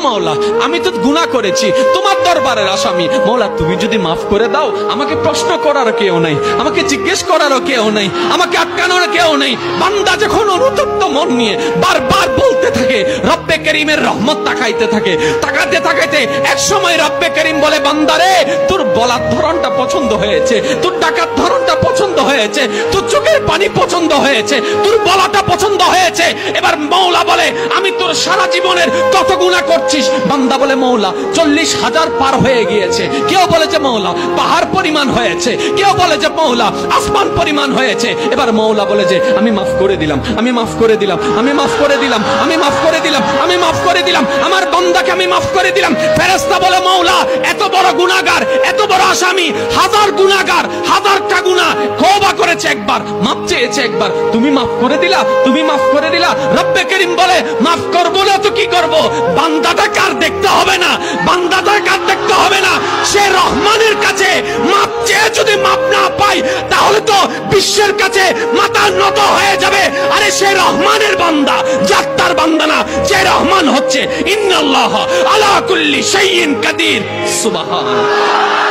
মওলা আমি তো গুনাহ করেছি, তোমার দরবারের আসামি। মওলা তুমি যদি মাফ করে দাও, আমাকে প্রশ্ন করার কেউ নাই, আমাকে জিজ্ঞেস করার কেউ নাই, আমাকে আটকানোর কেউ নেই। বান্দা যখন অনুতপ্ত মন নিয়ে বারবার বলতে থাকে, রব্বে করিমের রহমত তাকাইতে থাকে, তাকাতে তাকাইতে এক সময় রব্বে করিম বলে, বান্দারে তোর বলার ধরনটা পছন্দ হয়েছে, তোর ডাকার ধরনটা পছন্দ হয়েছে, তোর চোখের পানি পছন্দ হয়েছে, তোর বলাটা পছন্দ হয়েছে। এবার মওলা বলে, আমি তোর সারা জীবনের কত গুনাহ করছিস? বান্দা বলে, মওলা 40,000 পার হয়ে গিয়েছে। কেউ বলে যে মওলা পাহাড় পরিমাণ হয়েছে, কেউ বলে যে মওলা আসমান পরিমাণ হয়েছে। এবার মওলা বলে যে আমি মাফ করে দিলাম, আমি মাফ করে দিলাম, আমি মাফ করে দিলাম, আমি মাফ করে দিলাম, আমি মাফ করে দিলাম, আমার বান্দাকে আমি মাফ করে দিলাম। ফেরেশতা বলে, মওলা এত বড় গুনাহগার, এত বড় আসামি, হাজার গুনাহগার, হাজারটা গুনাহ তওবা করেছে একবার, মাফ চেয়েছে একবার, তুমি মাফ করে দিলা, তুমি মাফ করে দিলা। রব্বে করিম বলে, মাফ করব না তো কি করব? বান্দাটা কার দেখতে হবে না, বান্দাটা কার দেখতে হবে না, সে রহমানের কাছে মাফ চেয়ে যদি মাফ না পাই, তাহলে তো বিশ্বের কাছে মাথা নত হয়ে যাবে। আরে সে রহমানের বান্দা, জাত্তার বান্দা না, যে রহমান হচ্ছে ইন্নাল্লাহ আলা কুল্লি শাইইন কাদির। সুবহানাল্লাহ।